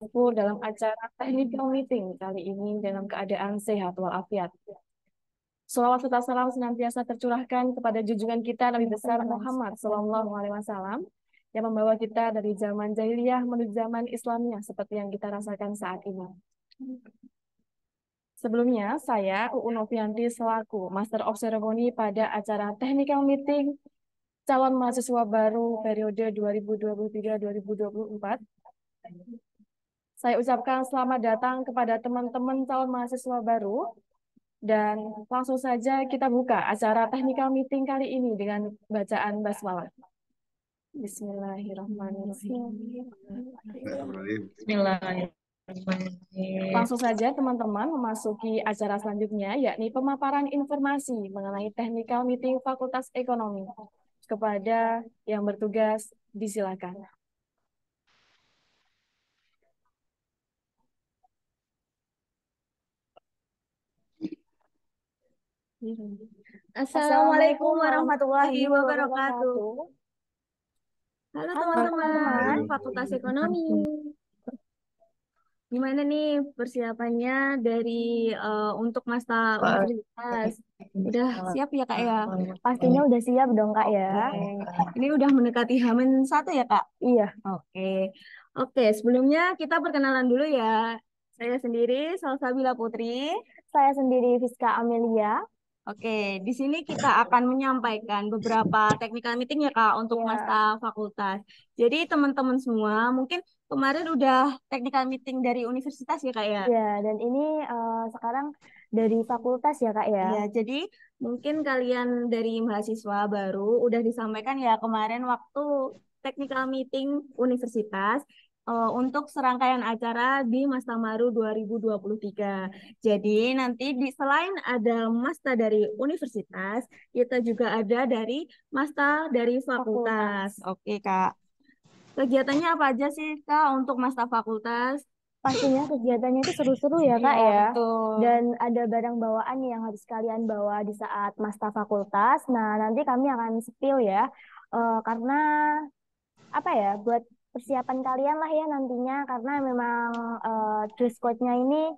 Dalam acara technical meeting kali ini dalam keadaan sehat walafiat. Selawat serta salam senantiasa tercurahkan kepada junjungan kita Nabi besar Muhammad Sallallahu Alaihi Wasallam yang membawa kita dari zaman jahiliyah menuju zaman Islamiyah seperti yang kita rasakan saat ini. Sebelumnya, saya UU Novianti selaku Master of Ceremony pada acara technical meeting calon mahasiswa baru periode 2023-2024. Saya ucapkan selamat datang kepada teman-teman calon mahasiswa baru dan langsung saja kita buka acara technical meeting kali ini dengan bacaan basmalah. Bismillahirrahmanirrahim. Bismillahirrahmanirrahim. Langsung saja teman-teman memasuki acara selanjutnya yakni pemaparan informasi mengenai technical meeting Fakultas Ekonomi. Kepada yang bertugas disilakan. Assalamualaikum warahmatullahi wabarakatuh. Halo Halo teman-teman, teman-teman. Fakultas Ekonomi. Gimana nih persiapannya dari untuk masa universitas? Udah siap ya Kak ya? Pastinya udah siap dong Kak ya. Ini udah mendekati H-1 ya Kak? Iya. Oke. Oke, sebelumnya kita perkenalan dulu ya. Saya sendiri Salsabila Putri. Saya sendiri Fiska Amelia. Oke, di sini kita akan menyampaikan beberapa technical meeting ya Kak untuk Ya. masa fakultas. Jadi teman-teman semua mungkin kemarin udah technical meeting dari universitas ya Kak ya? Ya, dan ini sekarang dari fakultas ya Kak ya. Ya, jadi mungkin kalian dari mahasiswa baru udah disampaikan ya kemarin waktu technical meeting universitas untuk serangkaian acara di Mastamaru 2023. Jadi nanti selain ada Masta dari universitas, kita juga ada dari Masta dari fakultas. Oke, Kak. Kegiatannya apa aja sih, Kak, untuk Masta fakultas? Pastinya kegiatannya itu seru-seru ya Kak Iya, ya. betul. Dan ada barang bawaan yang harus kalian bawa di saat masta fakultas. Nah, nanti kami akan spill ya. Karena apa ya, buat persiapan kalian lah ya nantinya. Karena memang dress code-nya ini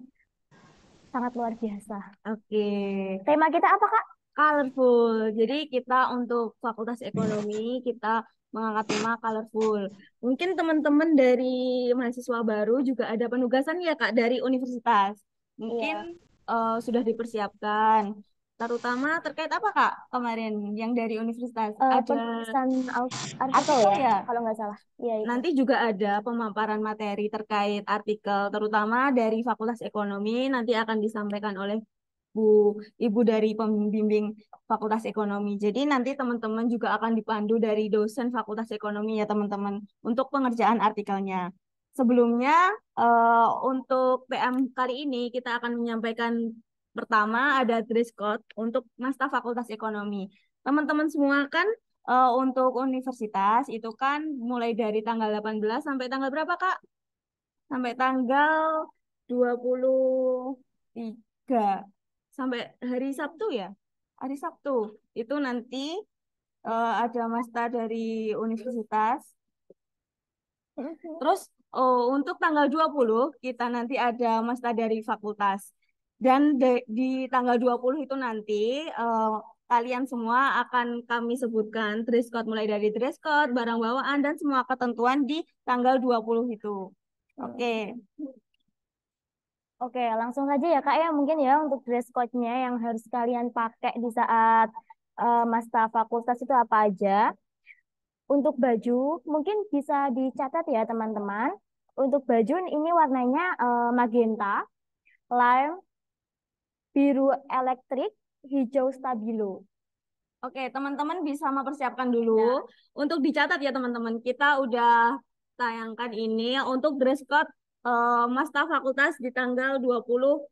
sangat luar biasa. Oke. Tema kita apa Kak? Colorful. Jadi kita untuk Fakultas Ekonomi kita mengangkat tema colorful. Mungkin teman-teman dari mahasiswa baru juga ada penugasan ya Kak dari universitas. Mungkin Iya. sudah dipersiapkan. Terutama terkait apa Kak kemarin yang dari universitas? Ada Penulisan artikel artikel ya, ya? kalau nggak salah. Iya itu. Nanti juga ada pemaparan materi terkait artikel, terutama dari Fakultas Ekonomi nanti akan disampaikan oleh Bu Ibu dari pembimbing Fakultas Ekonomi. Jadi nanti teman-teman juga akan dipandu dari dosen Fakultas Ekonomi ya teman-teman untuk pengerjaan artikelnya. Sebelumnya untuk PM kali ini kita akan menyampaikan pertama ada dress code untuk Masta Fakultas Ekonomi. Teman-teman semua kan untuk universitas itu kan mulai dari tanggal 18 sampai tanggal berapa Kak? Sampai tanggal 23 sampai hari Sabtu ya. Hari Sabtu itu nanti ada masta dari universitas. Terus untuk tanggal 20 kita nanti ada masta dari fakultas. Dan di tanggal 20 itu nanti kalian semua akan kami sebutkan dress code mulai dari dress code, barang bawaan dan semua ketentuan di tanggal 20 itu. Oke. Oke, langsung saja ya Kak ya, mungkin ya untuk dress code-nya yang harus kalian pakai di saat masta fakultas itu apa aja. Untuk baju, mungkin bisa dicatat ya teman-teman. Untuk baju ini warnanya magenta, lime, biru elektrik, hijau stabilo. Oke, teman-teman bisa mempersiapkan dulu. Untuk dicatat ya teman-teman, kita udah tayangkan ini untuk dress code Masta Fakultas di tanggal 20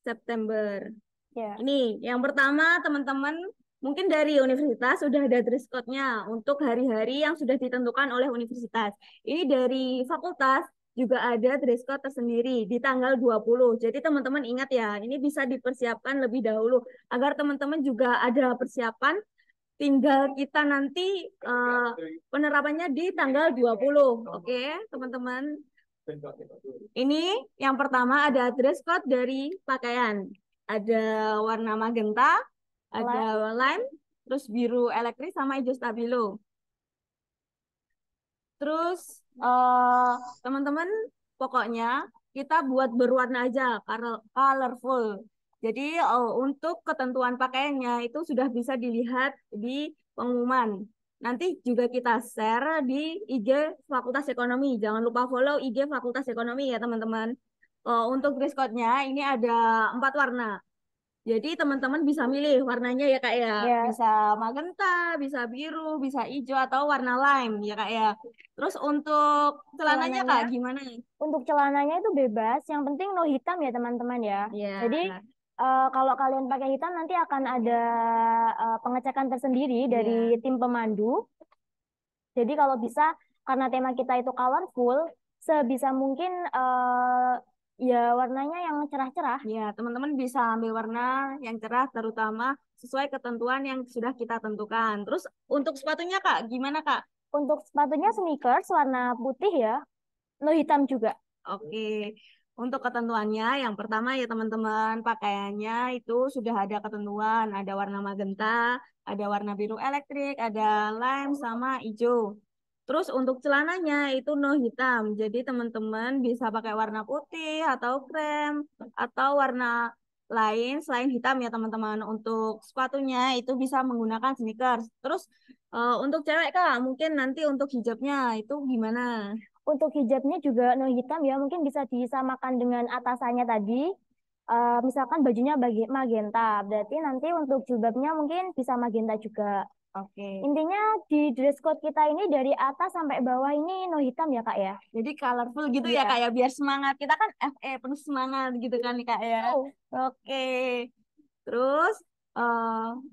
September. Ya. Ini yang pertama teman-teman mungkin dari universitas sudah ada dress code-nya untuk hari-hari yang sudah ditentukan oleh universitas. Ini dari fakultas juga ada dress code tersendiri di tanggal 20. Jadi teman-teman ingat ya, ini bisa dipersiapkan lebih dahulu agar teman-teman juga ada persiapan. Tinggal kita nanti penerapannya di tanggal 20. Oke, teman-teman. Ini yang pertama ada dress code dari pakaian. Ada warna magenta, ada lime, terus biru elektrik sama hijau stabilo. Terus teman-teman pokoknya kita buat berwarna aja, colorful. Jadi untuk ketentuan pakaiannya itu sudah bisa dilihat di pengumuman. Nanti juga kita share di IG Fakultas Ekonomi. Jangan lupa follow IG Fakultas Ekonomi ya teman-teman. Untuk dress code-nya ini ada 4 warna. Jadi teman-teman bisa milih warnanya ya Kak ya. Ya. Bisa magenta, bisa biru, bisa hijau atau warna lime ya Kak ya. Terus untuk celananya Kak gimana? Untuk celananya itu bebas, yang penting no hitam ya teman-teman ya. Iya. Jadi kalau kalian pakai hitam nanti akan ada pengecekan tersendiri dari tim pemandu. Jadi kalau bisa, karena tema kita itu colorful, sebisa mungkin ya warnanya yang cerah-cerah. Ya, teman-teman bisa ambil warna yang cerah terutama sesuai ketentuan yang sudah kita tentukan. Terus untuk sepatunya Kak, gimana Kak? Untuk sepatunya sneakers warna putih ya, no hitam juga. Oke. Untuk ketentuannya, yang pertama ya teman-teman, pakaiannya itu sudah ada ketentuan. Ada warna magenta, ada warna biru elektrik, ada lime, sama hijau. Terus untuk celananya itu no hitam. Jadi teman-teman bisa pakai warna putih atau krem atau warna lain selain hitam ya teman-teman. Untuk sepatunya itu bisa menggunakan sneakers. Terus untuk cewek Kak, mungkin nanti untuk hijabnya itu gimana? Untuk hijabnya juga no hitam ya, mungkin bisa disamakan dengan atasannya tadi. Misalkan bajunya magenta, berarti nanti untuk jilbabnya mungkin bisa magenta juga. Oke. Intinya di dress code kita ini dari atas sampai bawah ini no hitam ya Kak ya. Jadi colorful gitu ya Kak ya, biar semangat. Kita kan FE penuh semangat gitu kan nih Kak ya. Oke. Terus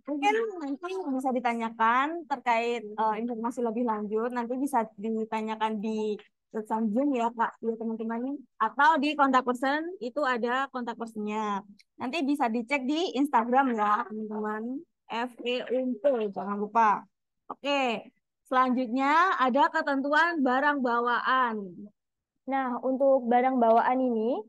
mungkin nanti bisa ditanyakan terkait informasi lebih lanjut. Nanti bisa ditanyakan di pesan Zoom ya Kak, ya teman-teman. Atau di kontak person, itu ada kontak personnya. Nanti bisa dicek di Instagram ya teman-teman. FE Unpul, jangan lupa. Oke, selanjutnya ada ketentuan barang bawaan. Nah, untuk barang bawaan ini,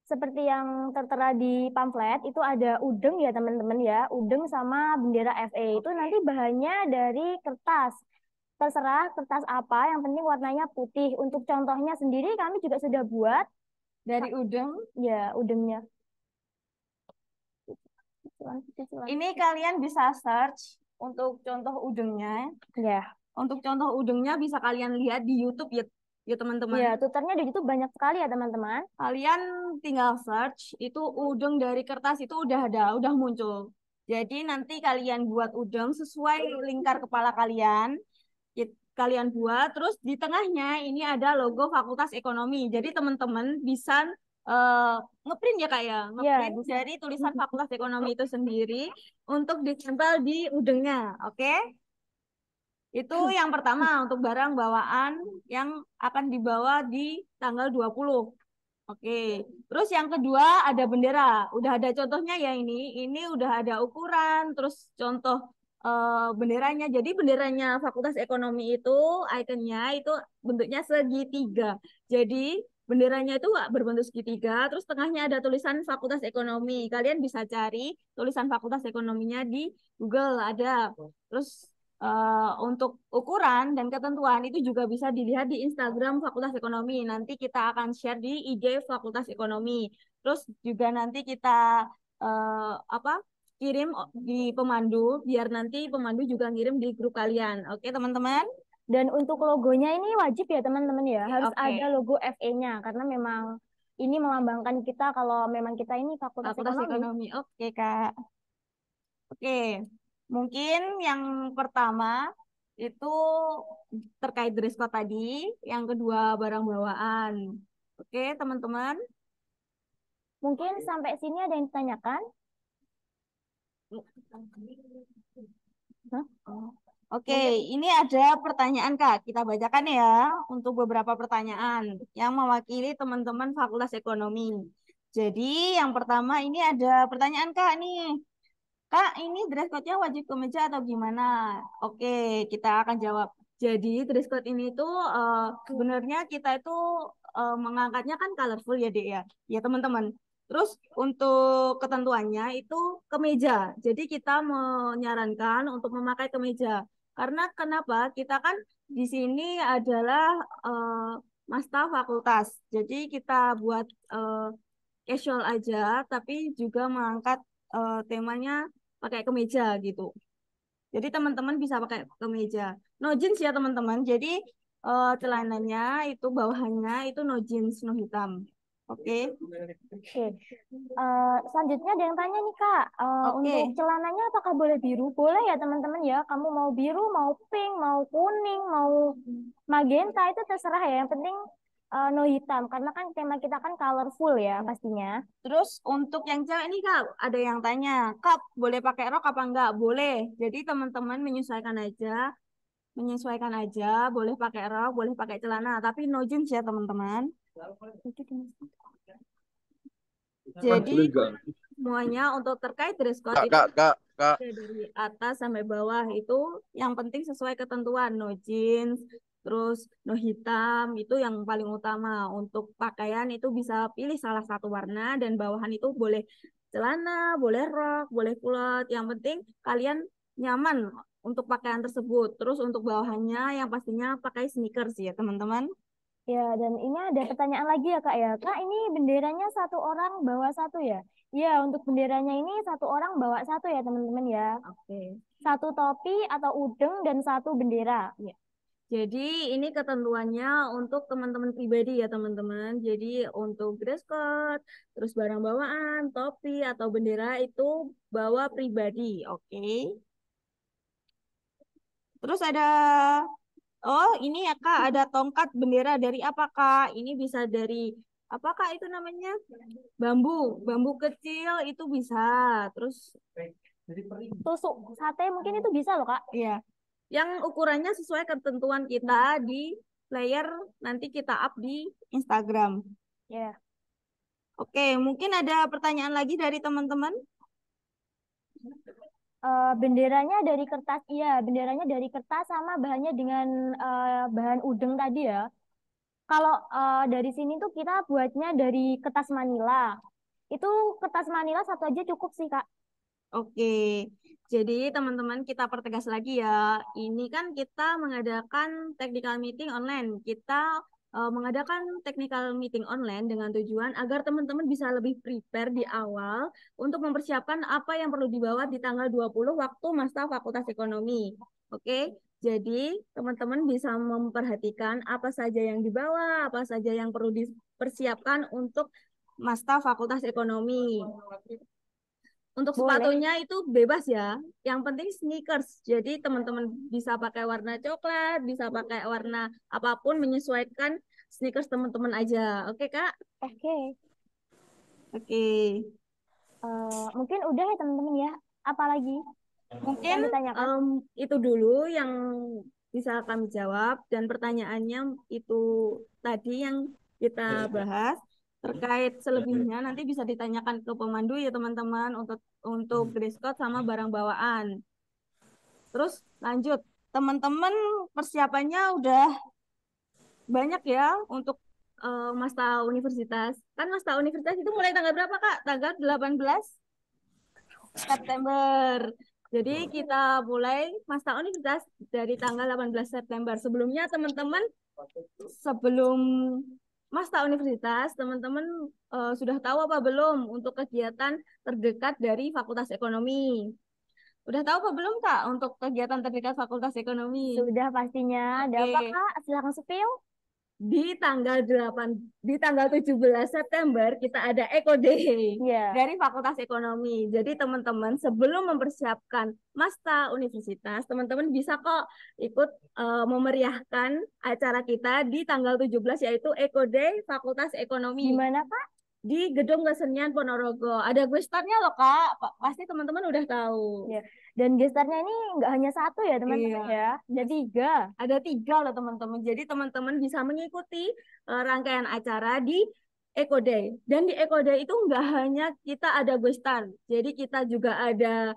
seperti yang tertera di pamflet, itu ada udeng ya teman-teman ya. Udeng sama bendera FE itu nanti bahannya dari kertas. Terserah kertas apa, yang penting warnanya putih. Untuk contohnya sendiri kami juga sudah buat. Dari udeng? Ya, udengnya. Ini kalian bisa search untuk contoh udengnya. Ya. Untuk contoh udengnya bisa kalian lihat di YouTube ya teman-teman. Ya, tutornya di YouTube banyak sekali ya teman-teman. Kalian tinggal search itu udeng dari kertas itu udah ada, udah muncul. Jadi nanti kalian buat udeng sesuai lingkar kepala kalian. Kalian buat, terus di tengahnya ini ada logo Fakultas Ekonomi. Jadi teman-teman bisa ngeprint ya Kak ya, ngeprint dari tulisan Fakultas Ekonomi itu sendiri untuk ditempel di udengnya, oke? Itu yang pertama untuk barang bawaan yang akan dibawa di tanggal 20. Oke. Terus yang kedua ada bendera. Udah ada contohnya ya ini. Ini udah ada ukuran, terus contoh benderanya. Jadi benderanya Fakultas Ekonomi itu ikonnya itu bentuknya segitiga. Jadi benderanya itu berbentuk segitiga, terus tengahnya ada tulisan Fakultas Ekonomi. Kalian bisa cari tulisan Fakultas Ekonominya di Google ada. Terus untuk ukuran dan ketentuan itu juga bisa dilihat di Instagram Fakultas Ekonomi. Nanti kita akan share di IG Fakultas Ekonomi. Terus juga nanti kita kirim di pemandu biar nanti pemandu juga ngirim di grup kalian. Oke, teman-teman? Dan untuk logonya ini wajib ya teman-teman ya, harus ada logo FE-nya karena memang ini melambangkan kita kalau memang kita ini Fakultas Ekonomi. Oke, Kak. Oke. Mungkin yang pertama itu terkait dress code tadi, yang kedua barang bawaan. Oke, teman-teman. Mungkin sampai sini ada yang ditanyakan? Oke, ini ada pertanyaan Kak. Kita bacakan ya untuk beberapa pertanyaan yang mewakili teman-teman Fakultas Ekonomi. Jadi yang pertama ini ada pertanyaan Kak nih. Kak, ini dress code-nya wajib kemeja atau gimana? Oke, kita akan jawab. Jadi dress code ini tuh sebenarnya kita itu mengangkatnya kan colorful ya Dek ya. Ya teman-teman. Terus untuk ketentuannya itu kemeja. Jadi kita menyarankan untuk memakai kemeja. Karena kenapa? Kita kan di sini adalah masta fakultas. Jadi kita buat casual aja, tapi juga mengangkat temanya pakai kemeja gitu. Jadi teman-teman bisa pakai kemeja. No jeans ya teman-teman. Jadi celananya itu bawahannya itu no jeans, no hitam. Oke. Oke. Selanjutnya ada yang tanya nih Kak, Oke. untuk celananya apakah boleh biru? Boleh ya teman-teman ya. Kamu mau biru, mau pink, mau kuning, mau magenta itu terserah ya. Yang penting no hitam karena kan tema kita kan colorful ya pastinya. Terus untuk yang cewek ini Kak, ada yang tanya, Kak boleh pakai rok apa enggak? Boleh. Jadi teman-teman menyesuaikan aja, boleh pakai rok, boleh pakai celana, tapi no jeans ya teman-teman. Jadi semuanya untuk terkait dress code itu dari atas sampai bawah itu yang penting sesuai ketentuan, no jeans, terus no hitam itu yang paling utama. Untuk pakaian itu bisa pilih salah satu warna dan bawahan itu boleh celana, boleh rok, boleh kulot. Yang penting kalian nyaman untuk pakaian tersebut. Terus untuk bawahannya yang pastinya pakai sneakers ya teman-teman. Ya, dan ini ada pertanyaan lagi ya Kak ya. Kak, ini benderanya satu orang bawa satu ya? Iya, untuk benderanya ini satu orang bawa satu ya teman-teman ya. Oke. Satu topi atau udeng dan satu bendera. Ya. Jadi ini ketentuannya untuk teman-teman pribadi ya teman-teman. Jadi untuk dress code, terus barang bawaan, topi atau bendera itu bawa pribadi, oke? Terus ada, oh ini ya Kak, ada tongkat bendera dari apa Kak? Ini bisa dari apa Kak itu namanya? Bambu, bambu kecil itu bisa. Terus Tusuk sate mungkin itu bisa loh Kak. ya, yang ukurannya sesuai ketentuan kita di player nanti kita up di Instagram. Ya. Oke, mungkin ada pertanyaan lagi dari teman-teman? Benderanya dari kertas, iya, benderanya dari kertas sama bahannya dengan bahan udeng tadi ya. Kalau dari sini tuh kita buatnya dari kertas Manila. Itu kertas Manila satu aja cukup sih Kak. Oke, jadi teman-teman kita pertegas lagi ya. Ini kan kita mengadakan technical meeting online. Kita mengadakan technical meeting online dengan tujuan agar teman-teman bisa lebih prepare di awal untuk mempersiapkan apa yang perlu dibawa di tanggal 20 waktu masa Fakultas Ekonomi. Oke, jadi teman-teman bisa memperhatikan apa saja yang dibawa, apa saja yang perlu dipersiapkan untuk masa Fakultas Ekonomi. Untuk sepatunya itu bebas ya. Yang penting sneakers. Jadi teman-teman bisa pakai warna coklat, bisa pakai warna apapun menyesuaikan sneakers teman-teman aja. Oke, Kak? Oke. Oke. Mungkin udah ya teman-teman ya. Apalagi Mungkin yang ditanyakan? itu dulu yang bisa kami jawab dan pertanyaannya itu tadi yang kita bahas. Terkait selebihnya nanti bisa ditanyakan ke pemandu ya teman-teman untuk dress code sama barang bawaan. Terus lanjut, teman-teman persiapannya udah banyak ya untuk masta universitas. Kan masta universitas itu mulai tanggal berapa Kak? Tanggal 18 September. Jadi kita mulai masta universitas dari tanggal 18 September. Sebelumnya teman-teman sebelum Masta Universitas, teman-teman sudah tahu apa belum untuk kegiatan terdekat dari Fakultas Ekonomi? Udah tahu apa belum Kak untuk kegiatan terdekat Fakultas Ekonomi? Sudah pastinya. Ada apa Kak? Silakan spill. Di tanggal 17 September kita ada Eco Day dari Fakultas Ekonomi. Jadi teman-teman sebelum mempersiapkan Masta Universitas, teman-teman bisa kok ikut memeriahkan acara kita di tanggal 17 yaitu Eco Day Fakultas Ekonomi. Di mana Kak? Di Gedung Kesenian Ponorogo. Ada gestarnya loh Kak. Pasti teman-teman udah tahu. Ya. Dan gestarnya ini nggak hanya satu ya teman-teman ya. Ada 3. Ada 3 loh teman-teman. Jadi teman-teman bisa mengikuti rangkaian acara di Eco Day. Dan di Eco Day itu nggak hanya kita ada gestar. Jadi kita juga ada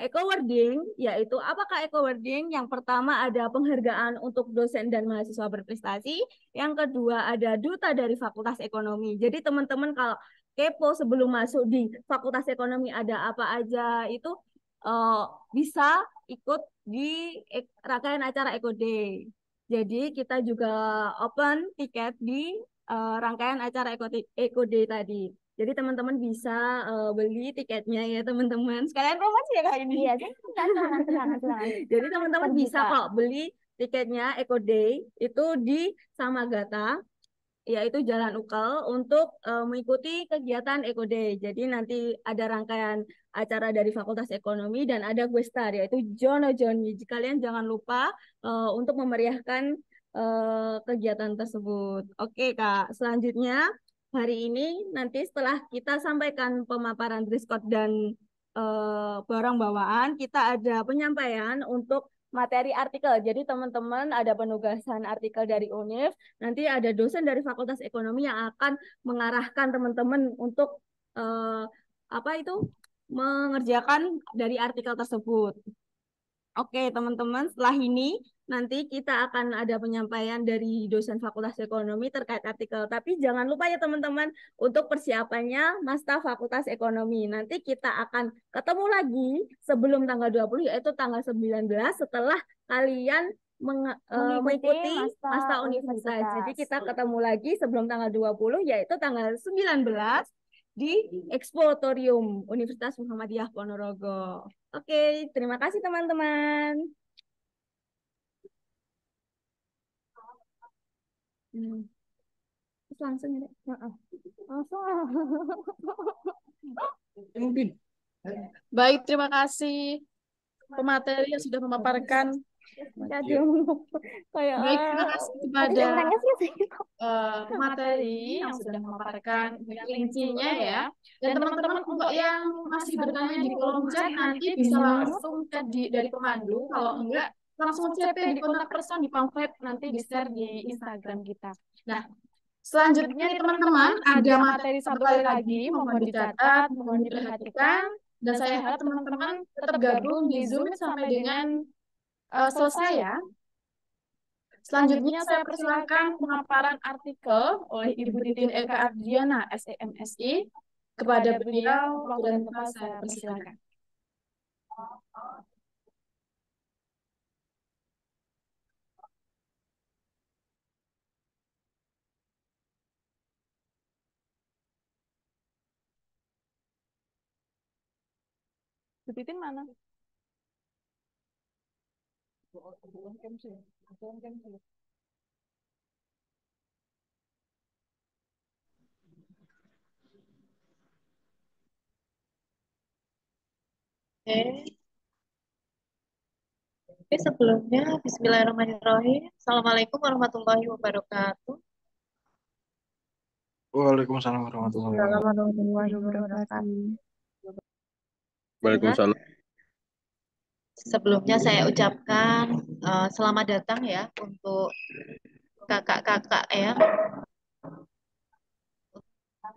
eco-wording, yaitu apakah eco-wording? Yang pertama ada penghargaan untuk dosen dan mahasiswa berprestasi, yang kedua ada duta dari Fakultas Ekonomi. Jadi teman-teman kalau kepo sebelum masuk di Fakultas Ekonomi ada apa aja itu eh, bisa ikut di rangkaian acara Eco Day. Jadi kita juga open tiket di rangkaian acara Eco Day tadi. Jadi teman-teman bisa beli tiketnya ya teman-teman. Sekalian promosi ya kak ini. Iya, silakan, silakan, silakan. Jadi teman-teman bisa Terbuka. kok beli tiketnya Eco Day itu di Samagata, yaitu Jalan Ukel untuk mengikuti kegiatan Eco Day. Jadi nanti ada rangkaian acara dari Fakultas Ekonomi dan ada guestar yaitu Jono Joni. Kalian jangan lupa untuk memeriahkan kegiatan tersebut. Oke Kak, selanjutnya hari ini nanti setelah kita sampaikan pemaparan dress code dan barang bawaan, kita ada penyampaian untuk materi artikel. Jadi teman-teman ada penugasan artikel dari UNIF, nanti ada dosen dari Fakultas Ekonomi yang akan mengarahkan teman-teman untuk eh, apa itu mengerjakan dari artikel tersebut. Oke, teman-teman, setelah ini nanti kita akan ada penyampaian dari dosen Fakultas Ekonomi terkait artikel. Tapi jangan lupa ya teman-teman, untuk persiapannya Masta Fakultas Ekonomi. Nanti kita akan ketemu lagi sebelum tanggal 20, yaitu tanggal 19 setelah kalian mengikuti Masta Universitas. Jadi kita ketemu lagi sebelum tanggal 20, yaitu tanggal 19 di Exploratorium Universitas Muhammadiyah Ponorogo. Oke, terima kasih teman-teman. Terus langsung ya, Dek? Langsung. Mungkin. Baik, terima kasih pemateri yang sudah memaparkan. Jadi kayak Baik, terima kasih kepada gitu. pemateri yang sudah memaparkan rincinya ya. Dan teman-teman untuk yang masih bertanya di kolom chat nanti bisa langsung chat dari pemandu. Kalau enggak, langsung CP di kontak person di pamflet nanti di-share di Instagram kita. Nah, selanjutnya nih teman-teman ada materi satu kali lagi, mohon dicatat, mohon diperhatikan. Dan saya harap teman-teman tetap gabung di Zoom sampai dengan selesai ya. Selanjutnya saya persilakan pemaparan artikel oleh Ibu Titin Eka Ardiana, SEMSI. Kepada beliau, waktu dan tempat saya persilakan. Bu Titin mana? Oke. Oke, sebelumnya Bismillahirrahmanirrahim. Assalamualaikum warahmatullahi wabarakatuh. Waalaikumsalam warahmatullahi wabarakatuh. Warahmatullahi wabarakatuh. Waalaikumsalam. Sebelumnya saya ucapkan selamat datang ya untuk kakak-kakak ya,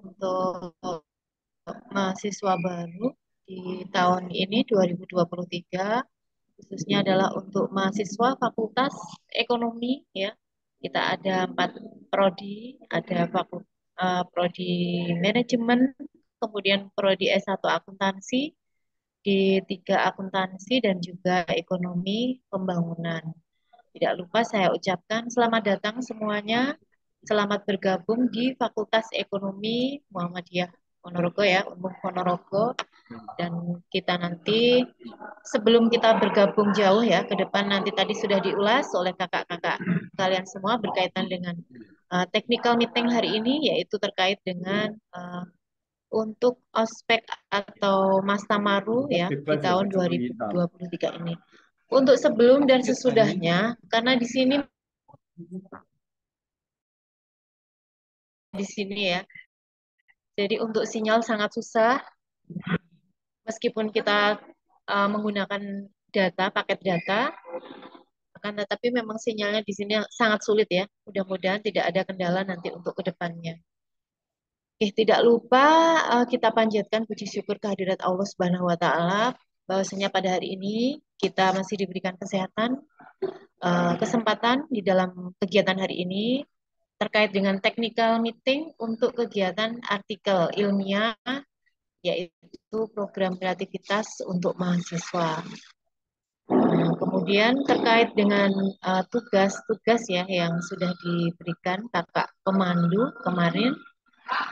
untuk mahasiswa baru di tahun ini 2023, khususnya adalah untuk mahasiswa Fakultas Ekonomi ya. Kita ada 4 prodi, ada prodi manajemen, kemudian prodi S1 akuntansi, di 3 akuntansi dan juga ekonomi pembangunan. Tidak lupa saya ucapkan selamat datang semuanya, selamat bergabung di Fakultas Ekonomi Muhammadiyah Ponorogo ya, Unmul Ponorogo. Dan kita nanti sebelum kita bergabung jauh ya ke depan, nanti tadi sudah diulas oleh kakak-kakak kalian semua berkaitan dengan technical meeting hari ini, yaitu terkait dengan untuk ospek atau Mastamaru ya di tahun 2023 ini. Untuk sebelum dan sesudahnya, karena di sini ya, jadi untuk sinyal sangat susah, meskipun kita menggunakan paket data, akan tetapi memang sinyalnya di sini sangat sulit ya. Mudah-mudahan tidak ada kendala nanti untuk kedepannya. Tidak lupa kita panjatkan puji syukur kehadirat Allah Subhanahu wa Ta'ala bahwasanya pada hari ini kita masih diberikan kesempatan di dalam kegiatan hari ini terkait dengan technical meeting untuk kegiatan artikel ilmiah, yaitu program kreativitas untuk mahasiswa. Nah, kemudian terkait dengan tugas-tugas ya yang sudah diberikan kakak pemandu kemarin,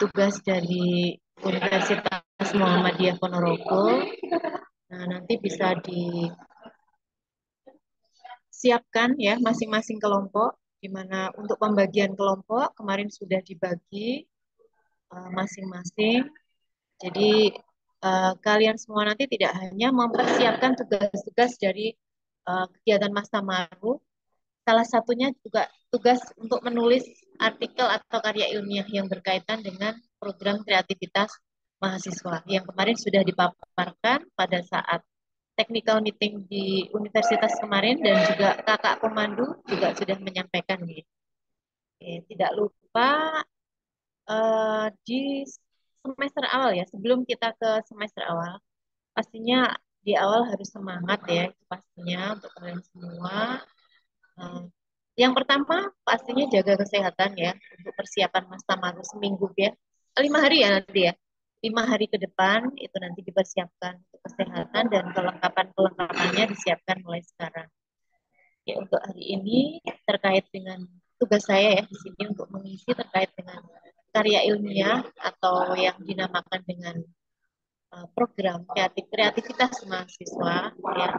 tugas dari Universitas Muhammadiyah Ponorogo. Nah, nanti bisa disiapkan ya masing-masing kelompok, di mana untuk pembagian kelompok kemarin sudah dibagi masing-masing. Jadi kalian semua nanti tidak hanya mempersiapkan tugas-tugas dari kegiatan Mas Tamaru, salah satunya juga tugas untuk menulis artikel atau karya ilmiah yang berkaitan dengan program kreativitas mahasiswa yang kemarin sudah dipaparkan pada saat technical meeting di universitas kemarin, dan juga kakak pemandu juga sudah menyampaikan gitu. Oke, tidak lupa di semester awal ya, sebelum kita ke semester awal, pastinya di awal harus semangat ya, itu pastinya untuk kalian semua. Eh, yang pertama pastinya jaga kesehatan ya, untuk persiapan Mas Tamaru seminggu ya, 5 hari ya nanti ya, 5 hari ke depan itu nanti dipersiapkan untuk kesehatan, dan kelengkapan-kelengkapannya disiapkan mulai sekarang. Ya, untuk hari ini terkait dengan tugas saya ya di sini untuk mengisi terkait dengan karya ilmiah atau yang dinamakan dengan program kreativitas mahasiswa ya.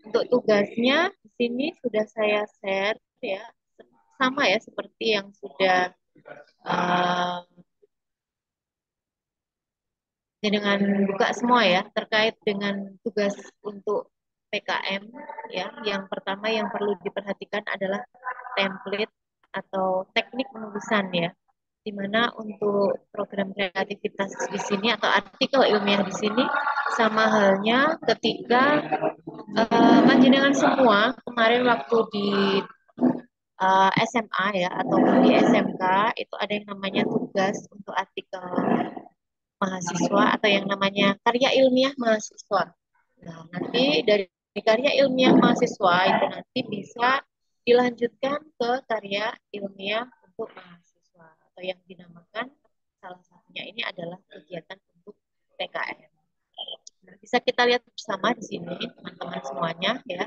Untuk tugasnya di sini sudah saya share ya, sama ya seperti yang sudah uh, dengan buka semua ya, terkait dengan tugas untuk PKM ya. Yang pertama yang perlu diperhatikan adalah template atau teknik penulisan ya, di mana untuk program kreativitas di sini atau artikel ilmiah di sini sama halnya ketika panjenengan semua kemarin waktu di SMA ya ataupun di SMK itu ada yang namanya tugas untuk artikel mahasiswa atau yang namanya karya ilmiah mahasiswa. Nah, nanti dari karya ilmiah mahasiswa itu nanti bisa dilanjutkan ke karya ilmiah untuk mahasiswa atau yang dinamakan salah satunya ini adalah kegiatan untuk PKM. Nah, bisa kita lihat bersama di sini teman-teman semuanya ya,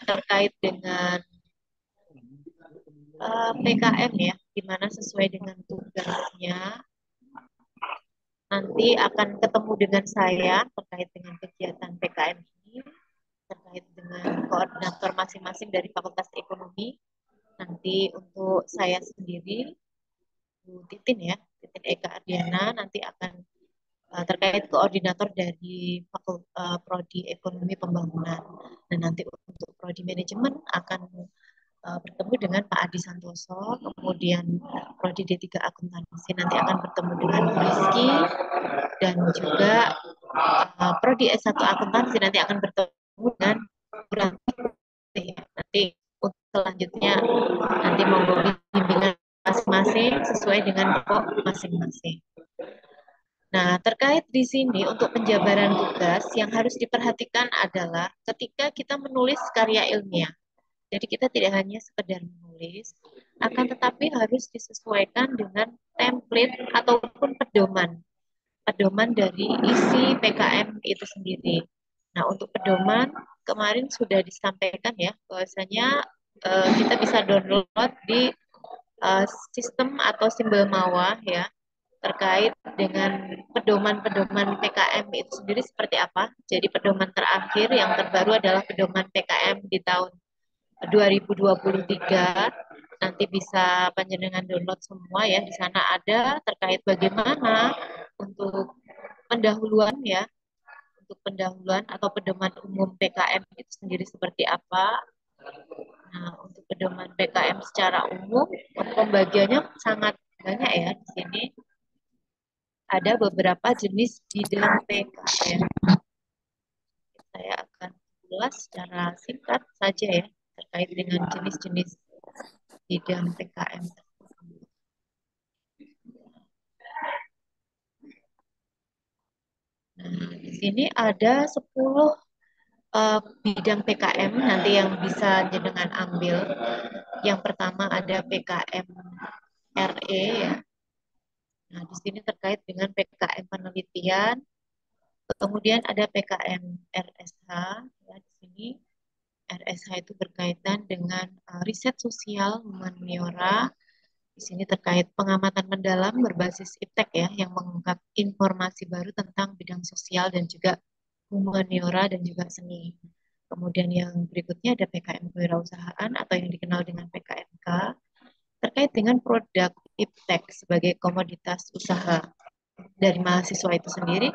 terkait dengan PKM ya, gimana sesuai dengan tugasnya nanti akan ketemu dengan saya terkait dengan kegiatan PKM ini, terkait dengan koordinator masing-masing dari Fakultas Ekonomi. Nanti untuk saya sendiri, Bu Titin ya, Titin Eka Ardiana, nanti akan terkait koordinator dari Prodi Ekonomi Pembangunan. Dan nanti untuk Prodi Manajemen akan bertemu dengan Pak Adi Santoso, kemudian Prodi D3 Akuntansi nanti akan bertemu dengan Bu Rizky, dan juga Prodi S1 Akuntansi nanti akan bertemu dengan Buranti. Nanti untuk selanjutnya nanti monggo bimbingan masing-masing sesuai dengan pokok masing-masing. Nah, terkait di sini untuk penjabaran tugas yang harus diperhatikan adalah ketika kita menulis karya ilmiah. Jadi kita tidak hanya sekedar menulis, akan tetapi harus disesuaikan dengan template ataupun pedoman dari isi PKM itu sendiri. Nah, untuk pedoman kemarin sudah disampaikan ya, bahwasanya kita bisa download di sistem atau simbol Mawa ya, terkait dengan pedoman-pedoman PKM itu sendiri seperti apa. Jadi pedoman terakhir yang terbaru adalah pedoman PKM di tahun 2023. Nanti bisa panjenengan download semua ya. Di sana ada terkait bagaimana untuk pendahuluan ya, untuk pendahuluan atau pedoman umum PKM itu sendiri seperti apa. Nah, untuk pedoman PKM secara umum, pembagiannya sangat banyak ya di sini. Ada beberapa jenis bidang PKM. Saya akan ulas secara singkat saja ya, terkait dengan jenis-jenis bidang PKM. Nah, sini ada 10 bidang PKM nanti yang bisa jenengan ambil. Yang pertama ada PKM RE ya. Nah, di sini terkait dengan PKM penelitian. Kemudian ada PKM RSH ya di sini. RSH itu berkaitan dengan riset sosial humaniora. Di sini terkait pengamatan mendalam berbasis iptek ya, yang mengungkap informasi baru tentang bidang sosial dan juga humaniora dan juga seni. Kemudian yang berikutnya ada PKM kewirausahaan atau yang dikenal dengan PKMK terkait dengan produk iptek sebagai komoditas usaha dari mahasiswa itu sendiri.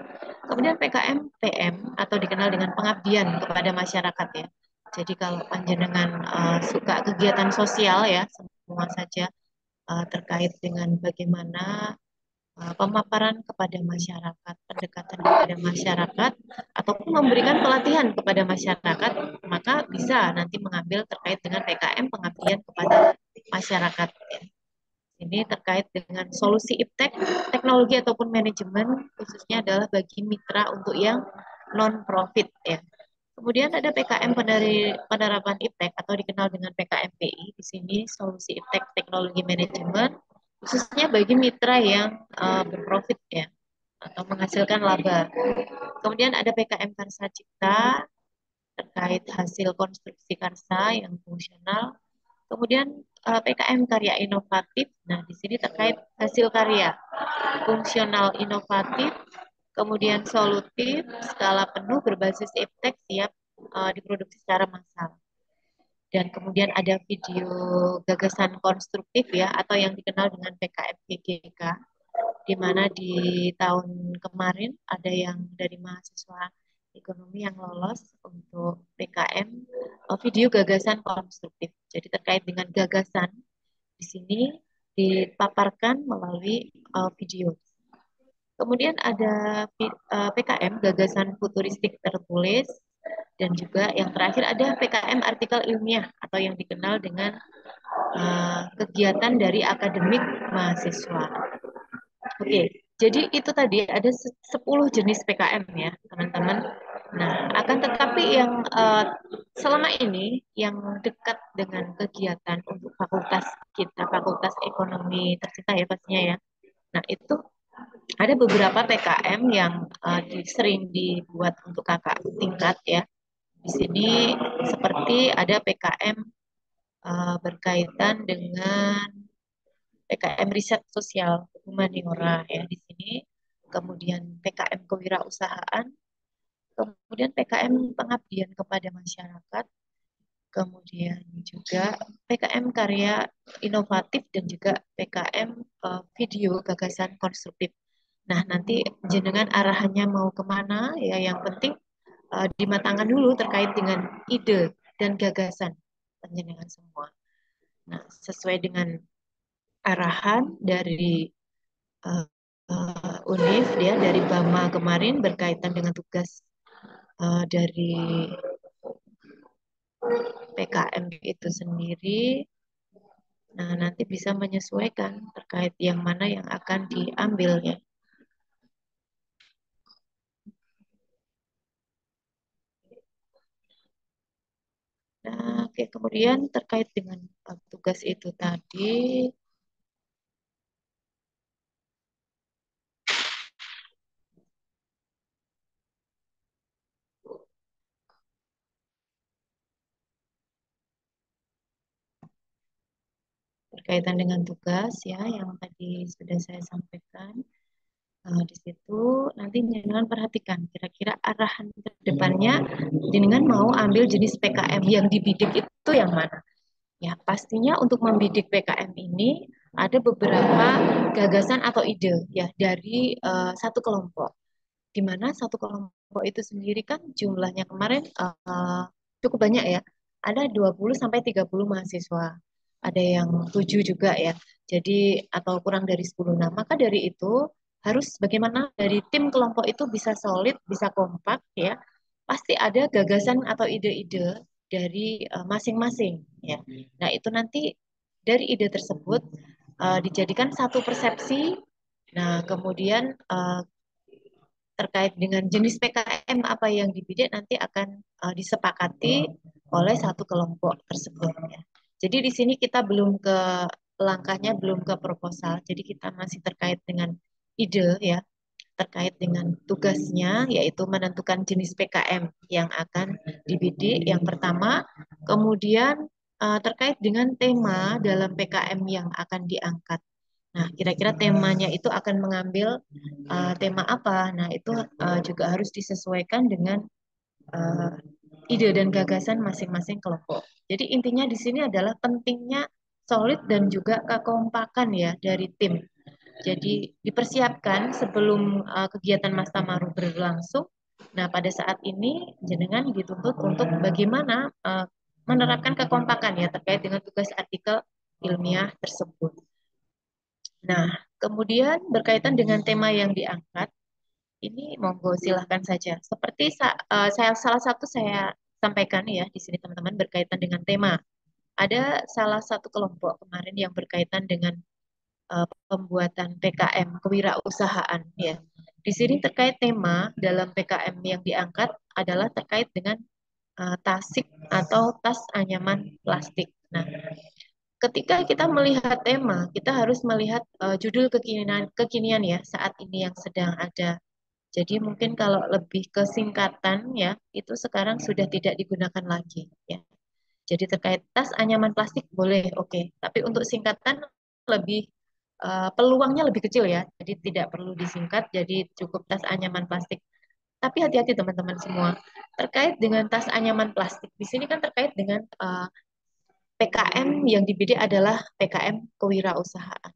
Kemudian PKM PM atau dikenal dengan pengabdian kepada masyarakat ya. Jadi kalau panjenengan suka kegiatan sosial ya, semua saja terkait dengan bagaimana pemaparan kepada masyarakat, pendekatan kepada masyarakat, ataupun memberikan pelatihan kepada masyarakat, maka bisa nanti mengambil terkait dengan PKM pengabdian kepada masyarakat. Ini terkait dengan solusi iptek, teknologi ataupun manajemen, khususnya adalah bagi mitra untuk yang non-profit ya. Kemudian ada PKM penerapan iptek atau dikenal dengan PKMPI. Di sini solusi iptek teknologi manajemen khususnya bagi mitra yang berprofit ya atau menghasilkan laba. Kemudian ada PKM Karsa Cipta terkait hasil konstruksi karsa yang fungsional. Kemudian PKM Karya Inovatif. Nah, di sini terkait hasil karya fungsional inovatif, kemudian solutif, skala penuh berbasis iptek siap diproduksi secara massal. Dan kemudian ada video gagasan konstruktif ya atau yang dikenal dengan PKM GGK, di mana di tahun kemarin ada yang dari mahasiswa ekonomi yang lolos untuk PKM video gagasan konstruktif. Jadi terkait dengan gagasan di sini dipaparkan melalui video. Kemudian ada PKM gagasan futuristik tertulis dan juga yang terakhir ada PKM artikel ilmiah atau yang dikenal dengan kegiatan dari akademik mahasiswa. Oke, jadi itu tadi ada 10 jenis PKM ya, teman-teman. Nah, akan tetapi yang selama ini yang dekat dengan kegiatan untuk fakultas kita, Fakultas Ekonomi tercinta ya pastinya ya. Nah, itu ada beberapa PKM yang sering dibuat untuk kakak tingkat ya. Di sini seperti ada PKM berkaitan dengan PKM riset sosial humaniora ya di sini, kemudian PKM kewirausahaan, kemudian PKM pengabdian kepada masyarakat, kemudian juga PKM karya inovatif dan juga PKM video gagasan konstruktif. Nah, nanti jenengan arahannya mau kemana ya, yang penting dimatangkan dulu terkait dengan ide dan gagasan jenengan semua. Nah, sesuai dengan arahan dari UNIF ya, dari BAMA kemarin berkaitan dengan tugas dari PKM itu sendiri. Nah, nanti bisa menyesuaikan terkait yang mana yang akan diambil ya. Nah, oke, kemudian terkait dengan tugas itu tadi, berkaitan dengan tugas ya yang tadi sudah saya sampaikan. Di situ nanti jenengan perhatikan kira-kira arahan ke depannya jenengan mau ambil jenis PKM yang dibidik itu yang mana. Ya, pastinya untuk membidik PKM ini ada beberapa gagasan atau ide ya dari satu kelompok. Di mana satu kelompok itu sendiri kan jumlahnya kemarin cukup banyak ya. Ada 20 sampai 30 mahasiswa. Ada yang 7 juga ya. Jadi atau kurang dari 10. Nah, maka dari itu harus bagaimana dari tim kelompok itu bisa solid, bisa kompak ya. Pasti ada gagasan atau ide-ide dari masing-masing ya. Nah, itu nanti dari ide tersebut dijadikan satu persepsi. Nah, kemudian terkait dengan jenis PKM apa yang dibidik nanti akan disepakati oleh satu kelompok tersebut ya. Jadi di sini kita belum ke langkahnya, belum ke proposal. Jadi kita masih terkait dengan ide ya, terkait dengan tugasnya yaitu menentukan jenis PKM yang akan dibidik yang pertama, kemudian terkait dengan tema dalam PKM yang akan diangkat. Nah, kira-kira temanya itu akan mengambil tema apa? Nah, itu juga harus disesuaikan dengan uh, ide dan gagasan masing-masing kelompok. Jadi intinya di sini adalah pentingnya solid dan juga kekompakan ya dari tim. Jadi dipersiapkan sebelum kegiatan Mas Tamaru berlangsung. Nah, pada saat ini jenengan dituntut untuk bagaimana menerapkan kekompakan ya terkait dengan tugas artikel ilmiah tersebut. Nah, kemudian berkaitan dengan tema yang diangkat, ini monggo silahkan saja. Seperti saya salah satu saya sampaikan ya di sini teman-teman berkaitan dengan tema. Ada salah satu kelompok kemarin yang berkaitan dengan pembuatan PKM kewirausahaan ya. Di sini terkait tema dalam PKM yang diangkat adalah terkait dengan tasik atau tas anyaman plastik. Nah, ketika kita melihat tema, kita harus melihat judul kekinian ya saat ini yang sedang ada. Jadi mungkin kalau lebih ke singkatan ya, itu sekarang sudah tidak digunakan lagi ya. Jadi terkait tas anyaman plastik boleh, oke. Tapi untuk singkatan lebih peluangnya lebih kecil ya. Jadi tidak perlu disingkat, jadi cukup tas anyaman plastik. Tapi hati-hati teman-teman semua. Terkait dengan tas anyaman plastik, di sini kan terkait dengan PKM yang dibidik adalah PKM kewirausahaan.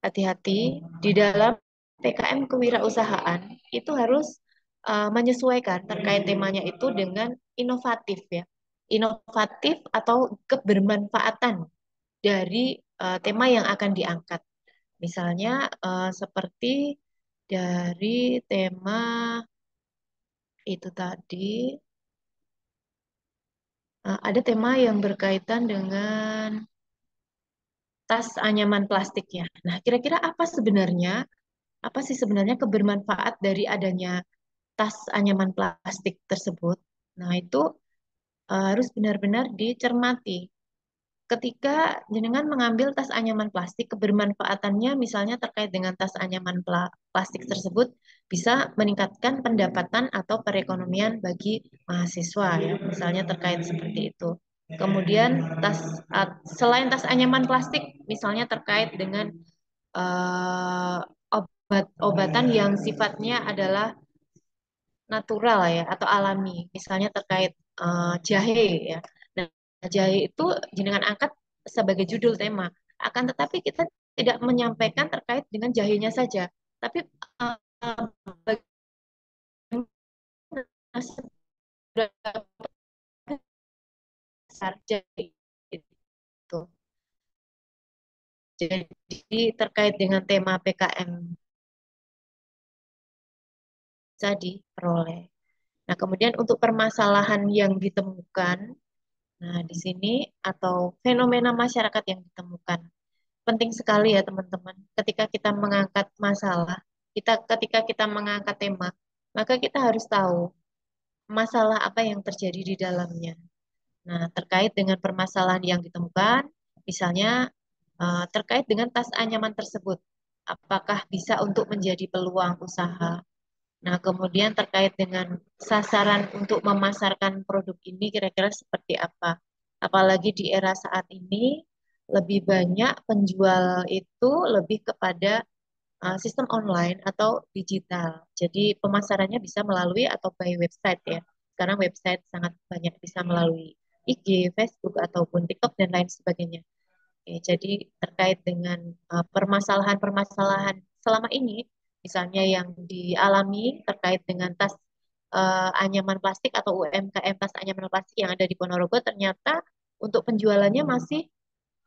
Hati-hati di dalam PKM kewirausahaan itu harus menyesuaikan terkait temanya itu dengan inovatif ya. Inovatif atau kebermanfaatan dari tema yang akan diangkat. Misalnya seperti dari tema itu tadi ada tema yang berkaitan dengan tas anyaman plastik ya. Nah, kira-kira apa sih sebenarnya kebermanfaat dari adanya tas anyaman plastik tersebut? Nah, itu harus benar-benar dicermati. Ketika jenengan mengambil tas anyaman plastik, kebermanfaatannya misalnya terkait dengan tas anyaman plastik tersebut bisa meningkatkan pendapatan atau perekonomian bagi mahasiswa ya, misalnya terkait seperti itu. Kemudian selain tas anyaman plastik, misalnya terkait dengan uh, obat-obatan yang sifatnya adalah natural ya atau alami, misalnya terkait jahe ya. Nah, jahe itu jenengan angkat sebagai judul tema. Akan tetapi kita tidak menyampaikan terkait dengan jahenya saja, tapi bagaimana seberapa besar jahe itu. Jadi terkait dengan tema PKM bisa diperoleh. Nah, kemudian untuk permasalahan yang ditemukan, nah di sini atau fenomena masyarakat yang ditemukan, penting sekali ya teman-teman. Ketika kita mengangkat masalah, ketika kita mengangkat tema, maka kita harus tahu masalah apa yang terjadi di dalamnya. Nah, terkait dengan permasalahan yang ditemukan, misalnya terkait dengan tas anyaman tersebut, apakah bisa untuk menjadi peluang usaha? Nah, kemudian terkait dengan sasaran untuk memasarkan produk ini kira-kira seperti apa? Apalagi di era saat ini, lebih banyak penjual itu lebih kepada sistem online atau digital. Jadi pemasarannya bisa melalui atau by website ya. Sekarang website sangat banyak bisa melalui IG, Facebook, ataupun TikTok dan lain sebagainya. Oke, jadi terkait dengan permasalahan-permasalahan selama ini, misalnya yang dialami terkait dengan tas anyaman plastik atau UMKM tas anyaman plastik yang ada di Ponorogo, ternyata untuk penjualannya masih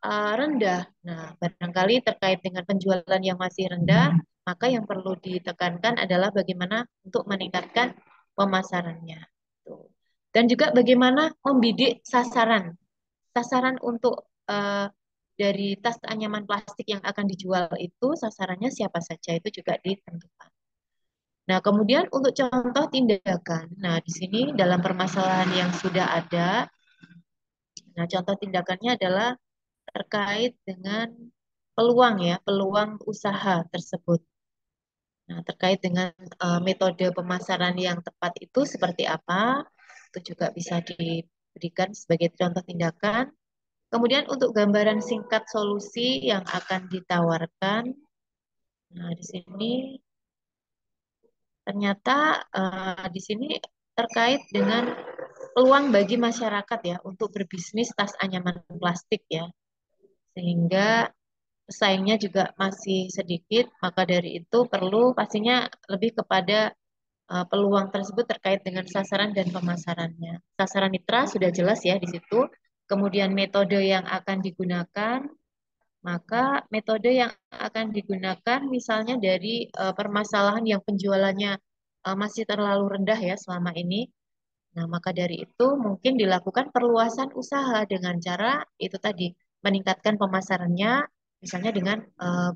rendah. Nah, barangkali terkait dengan penjualan yang masih rendah, maka yang perlu ditekankan adalah bagaimana untuk meningkatkan pemasarannya. Tuh. Dan juga bagaimana membidik sasaran. Sasaran untuk dari tas anyaman plastik yang akan dijual itu sasarannya siapa saja itu juga ditentukan. Nah, kemudian untuk contoh tindakan. Nah, di sini dalam permasalahan yang sudah ada, nah contoh tindakannya adalah terkait dengan peluang ya, peluang usaha tersebut. Nah, terkait dengan metode pemasaran yang tepat itu seperti apa, itu juga bisa diberikan sebagai contoh tindakan. Kemudian untuk gambaran singkat solusi yang akan ditawarkan, nah di sini ternyata di sini terkait dengan peluang bagi masyarakat ya untuk berbisnis tas anyaman plastik ya, sehingga pesaingnya juga masih sedikit, maka dari itu perlu pastinya lebih kepada peluang tersebut terkait dengan sasaran dan pemasarannya. Sasaran mitra sudah jelas ya di situ. Kemudian metode yang akan digunakan, maka metode yang akan digunakan misalnya dari permasalahan yang penjualannya masih terlalu rendah ya selama ini. Nah, maka dari itu mungkin dilakukan perluasan usaha dengan cara itu tadi meningkatkan pemasarannya misalnya dengan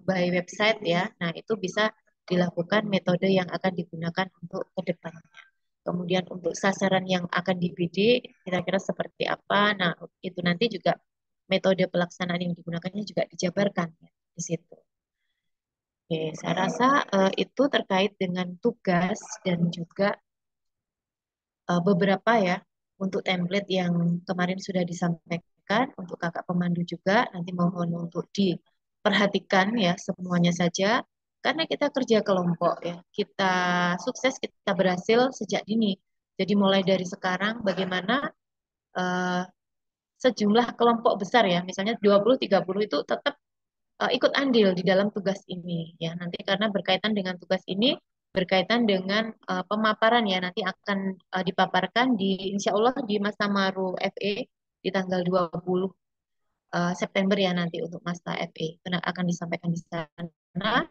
by website ya. Nah, itu bisa dilakukan metode yang akan digunakan untuk ke depannya. Kemudian untuk sasaran yang akan dibidik kira-kira seperti apa. Nah, itu nanti juga metode pelaksanaan yang digunakannya juga dijabarkan ya, di situ. Oke, saya rasa itu terkait dengan tugas dan juga beberapa ya untuk template yang kemarin sudah disampaikan untuk kakak pemandu juga nanti mohon untuk diperhatikan ya semuanya saja karena kita kerja kelompok ya kita sukses kita berhasil sejak dini jadi mulai dari sekarang bagaimana eh, sejumlah kelompok besar ya misalnya 20-30 itu tetap ikut andil di dalam tugas ini ya nanti karena berkaitan dengan tugas ini berkaitan dengan pemaparan ya nanti akan dipaparkan di insya Allah di Masa Maru FE di tanggal 20 September ya nanti untuk Masa FE karena akan disampaikan di sana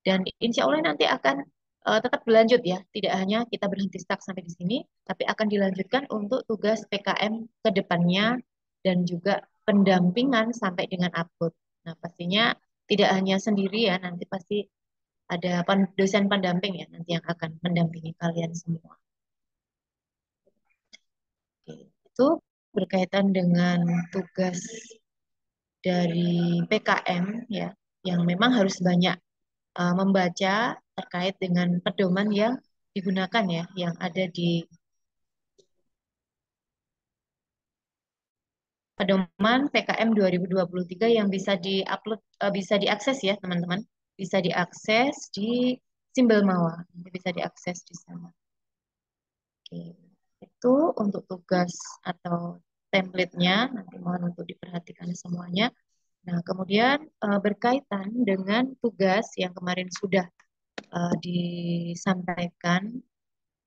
dan insya Allah nanti akan tetap berlanjut ya tidak hanya kita berhenti stuck sampai di sini tapi akan dilanjutkan untuk tugas PKM ke depannya dan juga pendampingan sampai dengan upload. Nah, pastinya tidak hanya sendiri ya, nanti pasti ada dosen pendamping ya, nanti yang akan mendampingi kalian semua. Oke, itu berkaitan dengan tugas dari PKM ya, yang memang harus banyak membaca terkait dengan pedoman yang digunakan ya, yang ada di pedoman PKM 2023 yang bisa diupload, bisa diakses ya teman-teman, bisa diakses di Simbel Mawa, bisa diakses di sana. Oke, itu untuk tugas atau template-nya, nanti mohon untuk diperhatikan semuanya. Nah, kemudian berkaitan dengan tugas yang kemarin sudah disampaikan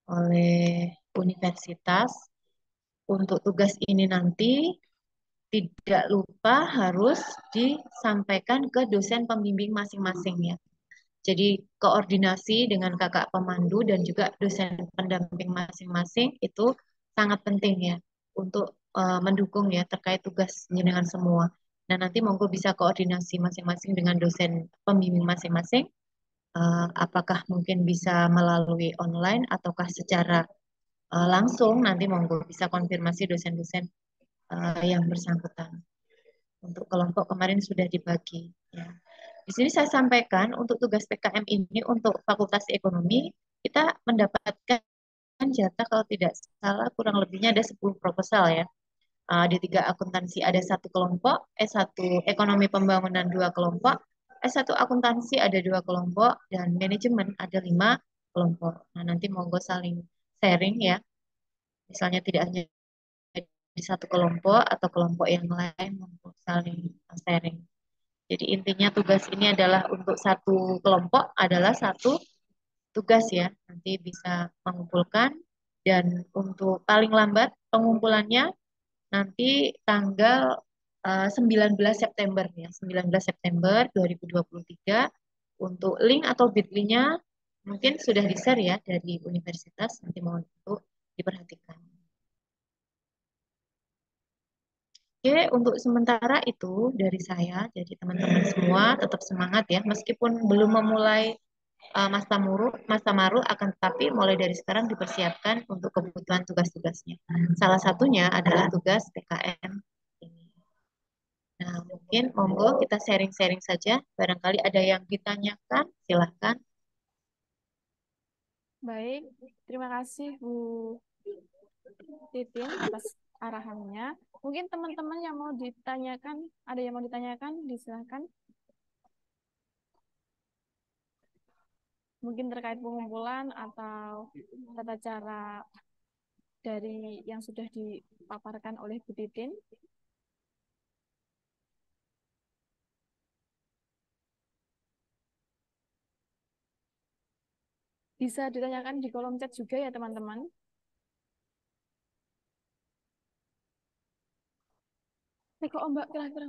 oleh universitas, untuk tugas ini nanti tidak lupa harus disampaikan ke dosen pembimbing masing-masing ya. Jadi koordinasi dengan kakak pemandu dan juga dosen pendamping masing-masing itu sangat penting ya untuk mendukung ya terkait tugas dengan semua. Nah nanti monggo bisa koordinasi masing-masing dengan dosen pembimbing masing-masing. Apakah mungkin bisa melalui online ataukah secara langsung nanti monggo bisa konfirmasi dosen-dosen yang bersangkutan. Untuk kelompok kemarin sudah dibagi. Ya. Di sini saya sampaikan untuk tugas PKM ini untuk Fakultas Ekonomi kita mendapatkan jatah kalau tidak salah kurang lebihnya ada 10 proposal ya. Di 3 akuntansi ada 1 kelompok, S1 Ekonomi Pembangunan 2 kelompok, S1 Akuntansi ada 2 kelompok, dan Manajemen ada 5 kelompok. Nah nanti monggo saling sharing ya. Misalnya tidak hanya di satu kelompok atau kelompok yang lain monggo saling sharing. Jadi intinya tugas ini adalah untuk satu kelompok adalah satu tugas ya. Nanti bisa mengumpulkan dan untuk paling lambat pengumpulannya nanti tanggal 19 September ya. 19 September 2023 untuk link atau bit.ly-nya mungkin sudah di-share ya dari universitas. Nanti mohon untuk diperhatikan. Oke, untuk sementara itu dari saya. Jadi teman-teman semua tetap semangat ya, meskipun belum memulai Mas Tamaru akan tetapi mulai dari sekarang dipersiapkan untuk kebutuhan tugas-tugasnya. Salah satunya adalah tugas PKM ini. Nah, mungkin monggo kita sharing-sharing saja. Barangkali ada yang ditanyakan, silahkan. Baik, terima kasih Bu Titin atas arahannya. Mungkin teman-teman yang mau ditanyakan, ada yang mau ditanyakan, disilahkan. Mungkin terkait pengumpulan atau tata cara dari yang sudah dipaparkan oleh Bu Titin. Bisa ditanyakan di kolom chat juga ya teman-teman. Kok Mbak kira-kira?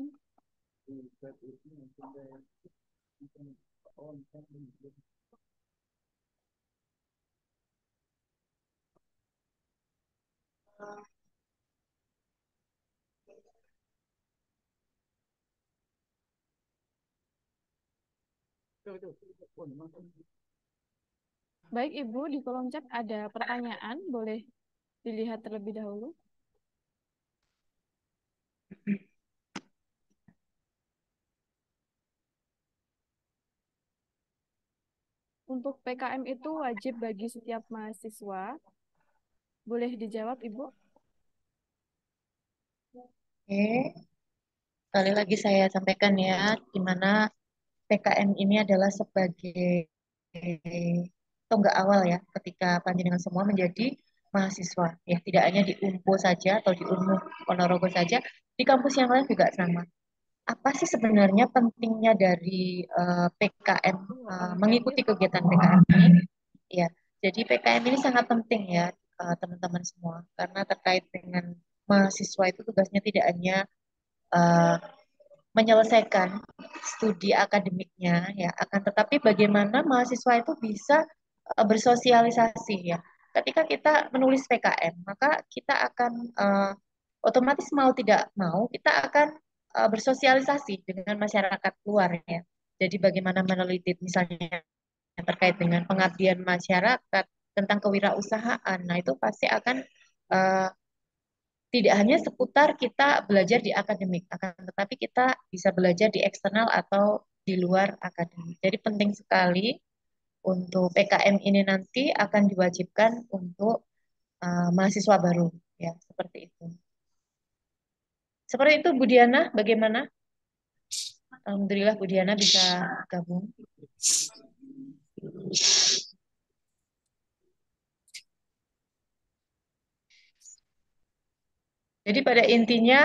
Baik Ibu, di kolom chat ada pertanyaan, boleh dilihat terlebih dahulu. Untuk PKM itu wajib bagi setiap mahasiswa. Boleh dijawab Ibu? Oke, sekali lagi saya sampaikan ya, di mana PKM ini adalah sebagai tonggak awal ya, ketika panjenengan semua menjadi mahasiswa. Ya, tidak hanya di UNPO saja atau di UNMU Ponorogo saja, di kampus yang lain juga sama. Apa sih sebenarnya pentingnya dari PKM, mengikuti kegiatan PKM ini? Ya, jadi PKM ini sangat penting ya, teman-teman semua, karena terkait dengan mahasiswa itu tugasnya tidak hanya eh, menyelesaikan studi akademiknya ya, akan tetapi bagaimana mahasiswa itu bisa bersosialisasi ya. Ketika kita menulis PKM, maka kita akan otomatis mau tidak mau kita akan bersosialisasi dengan masyarakat luar ya. Jadi bagaimana meneliti misalnya terkait dengan pengabdian masyarakat tentang kewirausahaan. Nah, itu pasti akan uh, tidak hanya seputar kita belajar di akademik, akan tetapi kita bisa belajar di eksternal atau di luar akademik. Jadi penting sekali untuk PKM ini nanti akan diwajibkan untuk mahasiswa baru, ya seperti itu. Seperti itu Bu Diana, bagaimana? Alhamdulillah Bu Diana bisa gabung. Jadi pada intinya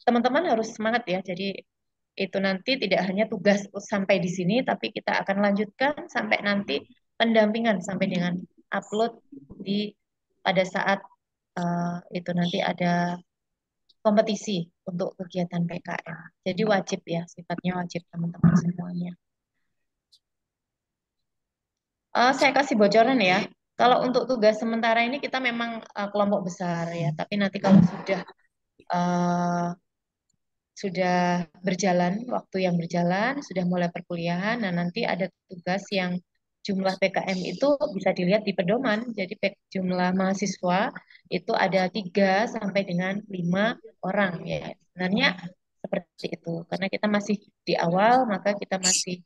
teman-teman harus semangat ya. Jadi itu nanti tidak hanya tugas sampai di sini, tapi kita akan lanjutkan sampai nanti pendampingan sampai dengan upload di pada saat itu nanti ada kompetisi untuk kegiatan PKM. Jadi wajib ya, sifatnya wajib teman-teman semuanya. Saya kasih bocoran ya. Kalau untuk tugas sementara ini kita memang kelompok besar ya, tapi nanti kalau uh, sudah berjalan, waktu yang berjalan, sudah mulai perkuliahan, nah nanti ada tugas yang jumlah PKM itu bisa dilihat di pedoman. Jadi jumlah mahasiswa itu ada 3 sampai dengan 5 orang ya. Sebenarnya seperti itu. Karena kita masih di awal, maka kita masih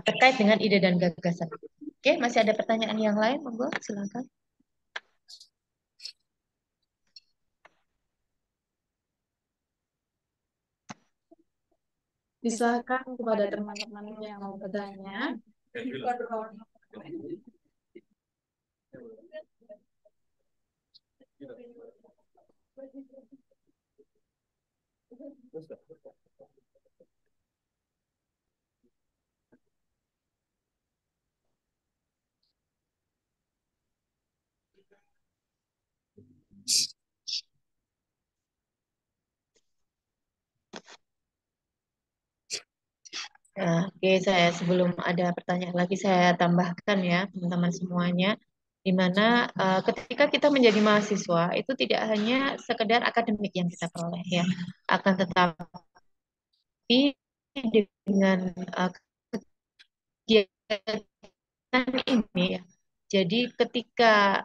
terkait dengan ide dan gagasan. Oke, masih ada pertanyaan yang lain? Monggo, silakan. Silakan kepada teman-teman yang mau bertanya. Nah, oke, saya sebelum ada pertanyaan lagi saya tambahkan ya teman-teman semuanya, di mana ketika kita menjadi mahasiswa itu tidak hanya sekedar akademik yang kita peroleh ya, akan tetapi dengan kegiatan ini ya. Jadi ketika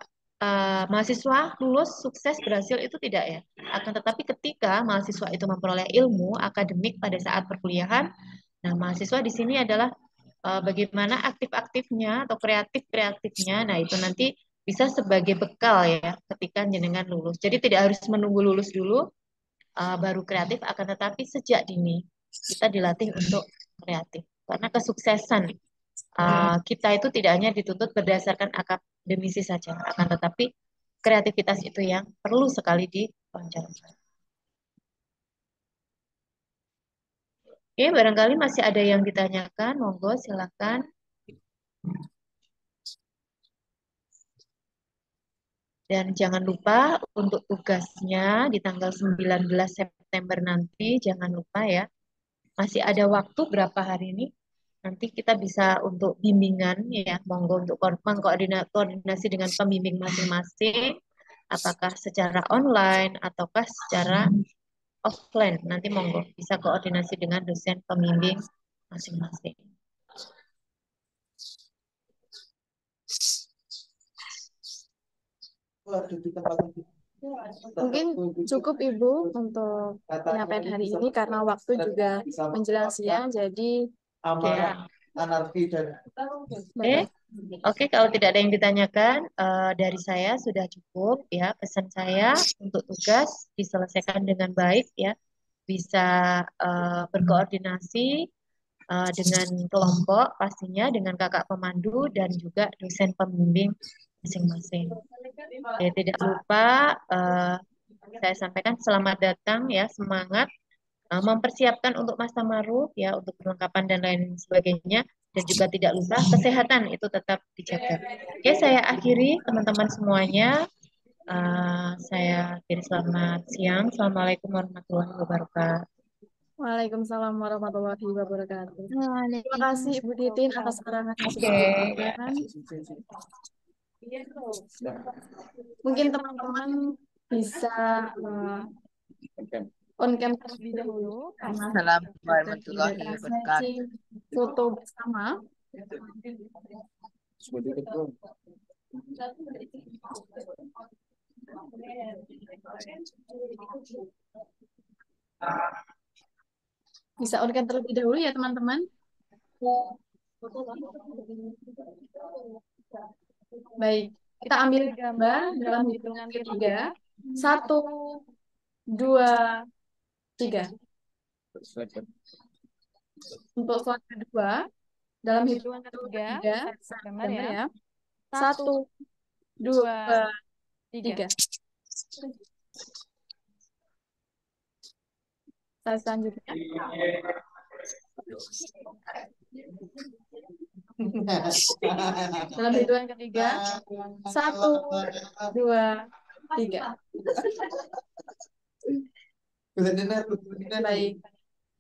mahasiswa lulus sukses berhasil itu tidak ya. Akan tetapi ketika mahasiswa itu memperoleh ilmu akademik pada saat perkuliahan, nah mahasiswa di sini adalah bagaimana aktif-aktifnya atau kreatif-kreatifnya. Nah itu nanti bisa sebagai bekal ya ketika jenengan lulus. Jadi tidak harus menunggu lulus dulu baru kreatif, akan tetapi sejak dini kita dilatih untuk kreatif. Karena kesuksesan kita itu tidak hanya dituntut berdasarkan akademisi saja, akan tetapi kreativitas itu yang perlu sekali ditonjolkan. Oke, barangkali masih ada yang ditanyakan, monggo silakan. Dan jangan lupa untuk tugasnya di tanggal 19 September nanti, jangan lupa ya. Masih ada waktu berapa hari ini? Nanti kita bisa untuk bimbingan ya, monggo untuk koordinasi dengan pembimbing masing-masing, apakah secara online ataukah secara offline. Nanti monggo bisa koordinasi dengan dosen pembimbing masing-masing. Mungkin cukup Ibu untuk penyampaian hari ini karena waktu juga menjelang siang, jadi ya. Oke, kalau tidak ada yang ditanyakan dari saya sudah cukup ya. Pesan saya untuk tugas diselesaikan dengan baik ya, bisa berkoordinasi dengan kelompok pastinya, dengan kakak pemandu dan juga dosen pembimbing masing-masing. Ya, tidak lupa saya sampaikan selamat datang ya, semangat mempersiapkan untuk masa maru ya, untuk perlengkapan dan lain sebagainya, dan juga tidak lupa kesehatan itu tetap dijaga. Oke, saya akhiri teman-teman semuanya. Saya akhiri selamat siang. Assalamualaikum warahmatullahi wabarakatuh. Waalaikumsalam warahmatullahi wabarakatuh. Terima kasih Ibu Titin atas keterangan yang sudah diberikan. Mungkin teman-teman bisa on cam terlebih dahulu karena Assalamualaikum warahmatullahi wabarakatuh. foto bersama. Bisa on cam terlebih dahulu ya teman-teman. Baik, kita ambil gambar dalam hitungan ketiga. 1, 2, 3. Untuk slide kedua, dalam hitungan ketiga, gambar ya. 1, 2, 3. Slide selanjutnya. Dalam hitungan ketiga, 1, 2, 3. Baik.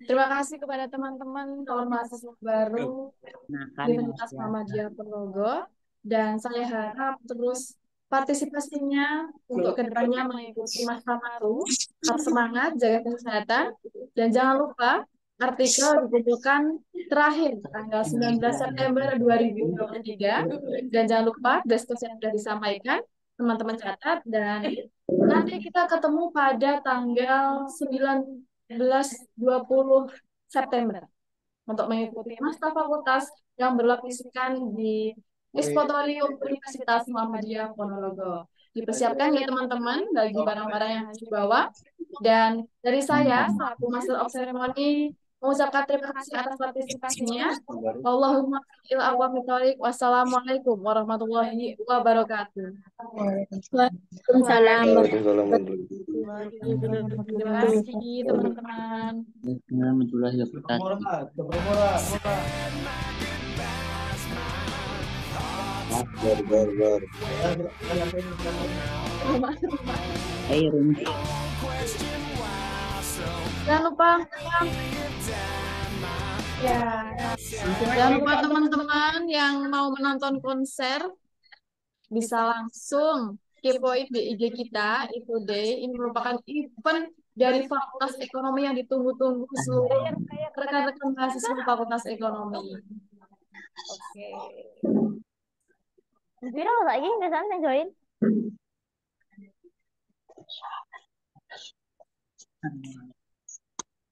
Terima kasih kepada teman-teman calon mahasiswa baru Universitas Muhammadiyah Ponorogo, dan saya harap terus partisipasinya untuk kedepannya mengikuti masa baru. Tetap semangat, jaga kesehatan, dan jangan lupa artikel dikumpulkan terakhir tanggal 19 September 2023, dan jangan lupa diskusi yang sudah disampaikan teman-teman catat, dan nanti kita ketemu pada tanggal 19-20 September untuk mengikuti Master Fakultas yang berlokasikan di Ekspotorium Universitas Muhammadiyah Ponorogo. Dipersiapkan ya teman-teman bagi barang-barang yang harus dibawa. Dan dari saya, selaku Master of Ceremony, mengucapkan terima kasih atas partisipasinya. Allahumma wassalamualaikum warahmatullahi wabarakatuh. Waalaikumsalam. Terima kasih teman-teman. Warahmatullahi wabarakatuh. Jangan lupa ya, jangan lupa teman-teman yang mau menonton konser bisa langsung kepoin di IG kita, itu deh. Ini merupakan event dari Fakultas Ekonomi yang ditunggu-tunggu seluruh rekan-rekan mahasiswa Fakultas Ekonomi. Piro lagi misalnya yang join?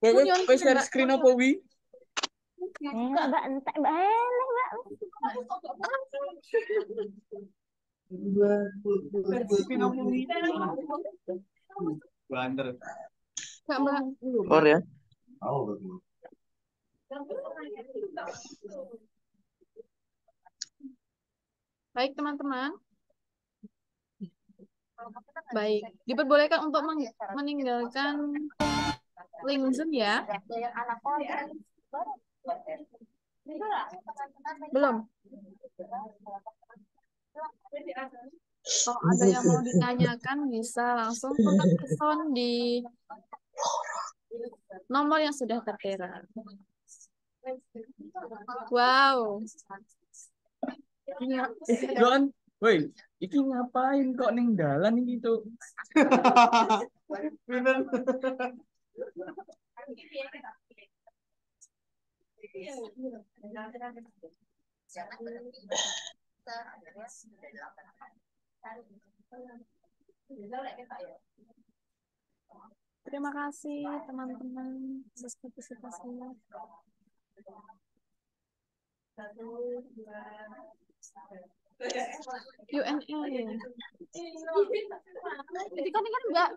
Kowe share screen apa wi? Mbak entek mbak eleh mbak. Screen apa wi? Blunder. Kak, Mbak. Kor ya. Baik, teman-teman. Baik, diperbolehkan untuk meninggalkan link Zoom ya. Belum. Kalau ada yang mau ditanyakan bisa langsung kontak telepon di nomor yang sudah tertera. Wow. John, woi, iki ngapain kok ning dalan iki tuh? Bener. Terima kasih teman-teman atas partisipasinya. Q&A. Jadi kan enggak